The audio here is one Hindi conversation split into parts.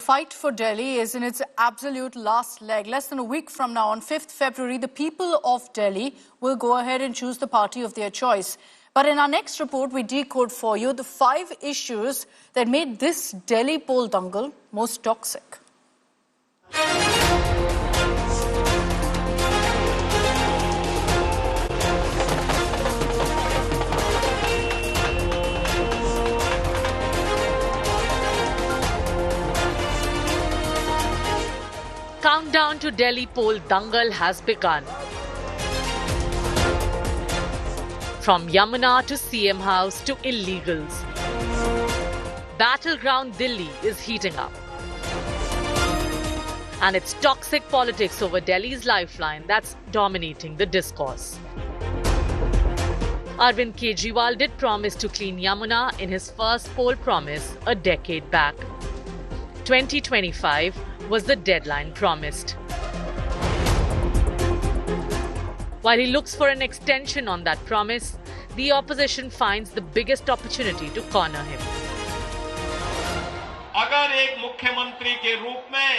fight for Delhi is in its absolute last leg. Less than a week from now, on 5th February, the people of Delhi will go ahead and choose the party of their choice. But in our next report, we decode for you the 5 issues that made this Delhi poll dangle most toxic. Countdown to Delhi poll dangle has begun. From Yamuna to CM House to illegals, battleground Delhi is heating up. And it's toxic politics over Delhi's lifeline that's dominating the discourse. Arvind Kejriwal did promise to clean Yamuna in his first poll promise a decade back. 2025 was the deadline promised. While he looks for an extension on that promise, the opposition finds the biggest opportunity to corner him. अगर एक मुख्यमंत्री के रूप में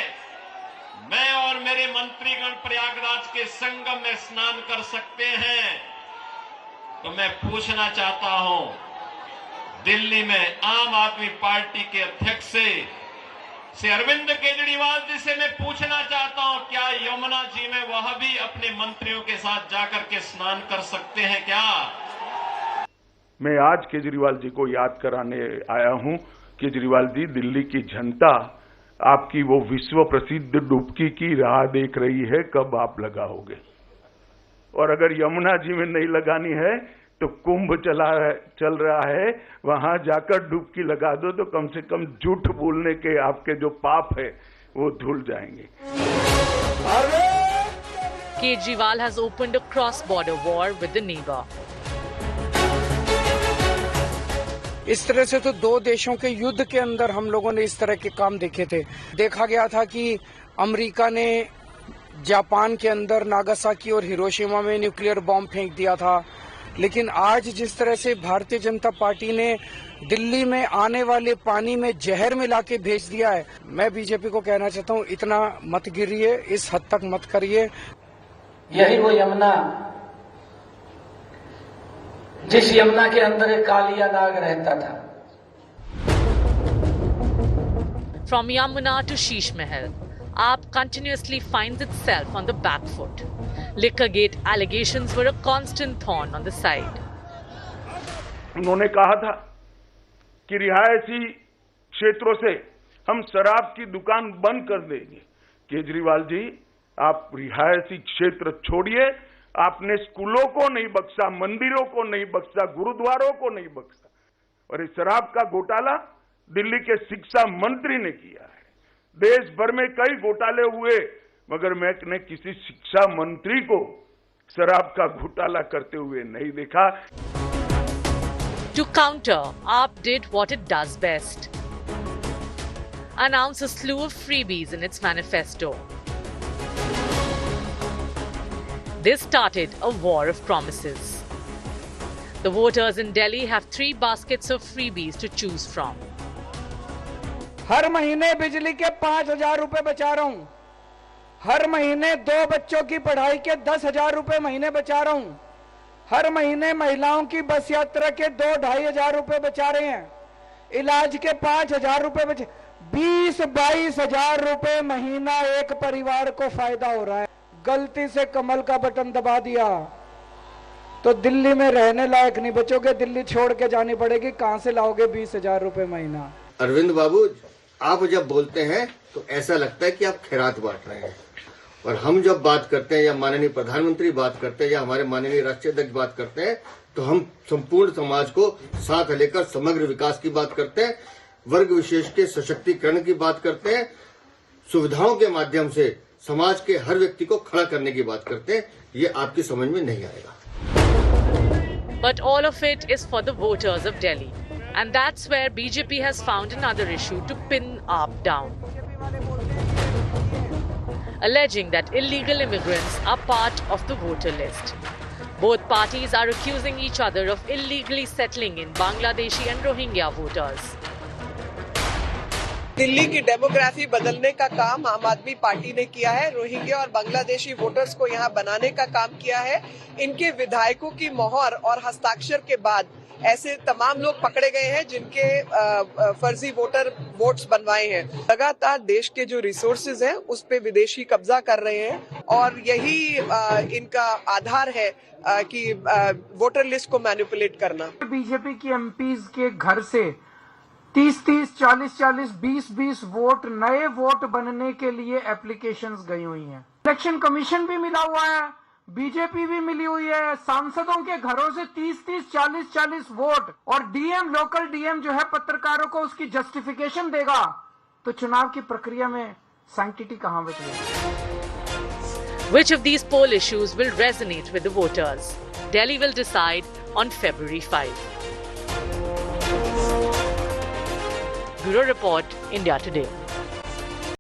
मैं और मेरे मंत्रीगण प्रयागराज के संगम में स्नान कर सकते हैं, तो मैं पूछना चाहता हूं, दिल्ली में आम आदमी पार्टी के अध्यक्ष से अरविंद केजरीवाल जी से मैं पूछना चाहता हूं, क्या यमुना जी में वह भी अपने मंत्रियों के साथ जाकर के स्नान कर सकते हैं क्या? मैं आज केजरीवाल जी को याद कराने आया हूं। केजरीवाल जी, दिल्ली की जनता आपकी वो विश्व प्रसिद्ध डुबकी की राह देख रही है, कब आप लगाओगे। और अगर यमुना जी में नहीं लगानी है तो कुंभ चल रहा है, वहां जाकर डुबकी लगा दो तो कम से कम झूठ बोलने के आपके जो पाप है वो धुल जाएंगे। Kejriwal has opened a cross-border war with the neighbor. इस तरह से तो 2 देशों के युद्ध के अंदर हम लोगों ने इस तरह के काम देखे थे। देखा गया था कि अमेरिका ने जापान के अंदर नागासाकी और हिरोशिमा में न्यूक्लियर बॉम्ब फेंक दिया था। लेकिन आज जिस तरह से भारतीय जनता पार्टी ने दिल्ली में आने वाले पानी में जहर मिला के भेज दिया है, मैं बीजेपी को कहना चाहता हूं, इतना मत गिरिए, इस हद तक मत करिए। यही वो यमुना, जिस यमुना के अंदर एक कालिया नाग रहता था। From Yamuna to Sheesh Mahal, AAP continuously finds itself on the back foot. Liquorgate allegations were a constant thorn on the side. उन्होंने कहा था कि रिहायशी क्षेत्रों से हम शराब की दुकान बंद कर देंगे। केजरीवाल जी, आप रिहायशी क्षेत्र छोड़िए। आपने स्कूलों को नहीं बख्शा, मंदिरों को नहीं बख्शा, गुरुद्वारों को नहीं बख्शा। और इस शराब का घोटाला दिल्ली के शिक्षा मंत्री ने किया है। देश भर में कई घोटाले हुए, मगर मैंने किसी शिक्षा मंत्री को शराब का घोटाला करते हुए नहीं देखा। To counter, AAP did what it does best. Announce a slew of freebies in its manifesto. This started a war of promises. The voters in Delhi have 3 baskets of freebies to choose from. हर महीने बिजली के 5,000 रुपए बचा रहा हूं। हर महीने 2 बच्चों की पढ़ाई के 10,000 रुपए महीने बचा रहा हूं। हर महीने महिलाओं की बस यात्रा के 2-2,500 रुपए बचा रहे हैं। इलाज के 5,000 रुपए बचे। 20-22,000 रुपए महीना एक परिवार को फायदा हो रहा है। गलती से कमल का बटन दबा दिया तो दिल्ली में रहने लायक नहीं बचोगे, दिल्ली छोड़ के जानी पड़ेगी। कहां से लाओगे 20,000 रुपए महीना? अरविंद बाबू, आप जब बोलते हैं तो ऐसा लगता है कि आप खैरात बांट रहे हैं, और हम जब बात करते हैं या माननीय प्रधानमंत्री बात करते हैं या हमारे माननीय राष्ट्रीय अध्यक्ष बात करते हैं, तो हम संपूर्ण समाज को साथ लेकर समग्र विकास की बात करते हैं, वर्ग विशेष के सशक्तिकरण की बात करते हैं, सुविधाओं के माध्यम से समाज के हर व्यक्ति को खड़ा करने की बात करते हैं। ये आपकी समझ में नहीं आएगा। But all of it is for the voters of Delhi. And that's where BJP has found another issue to pin AAP down. Alleging that illegal immigrants are part of the voter list. Both parties are accusing each other of illegally settling in Bangladeshi and Rohingya voters. Delhi की डेमोग्राफी बदलने का काम आम आदमी पार्टी ने किया है। रोहिंग्या और बांग्लादेशी वोटर्स को यहाँ बनाने का काम किया है। इनके विधायकों की मोहर और हस्ताक्षर के बाद ऐसे तमाम लोग पकड़े गए हैं जिनके फर्जी वोट्स बनवाए हैं। लगातार देश के जो रिसोर्सेज हैं उस पे विदेशी कब्जा कर रहे हैं और यही इनका आधार है कि वोटर लिस्ट को मैनिपुलेट करना। बीजेपी की एमपीज के घर से 30-30, 40-40, 20-20 वोट नए वोट बनने के लिए एप्लीकेशंस गई हुई हैं। इलेक्शन कमीशन भी मिला हुआ है, बीजेपी भी मिली हुई है। सांसदों के घरों से 30-30, 40-40 वोट और डीएम, लोकल डीएम जो है पत्रकारों को उसकी जस्टिफिकेशन देगा, तो चुनाव की प्रक्रिया में सैंक्टिटी कहां बच गई? Which of these poll issues will resonate with the voters? Delhi will decide on February 5. Bureau Report, India Today.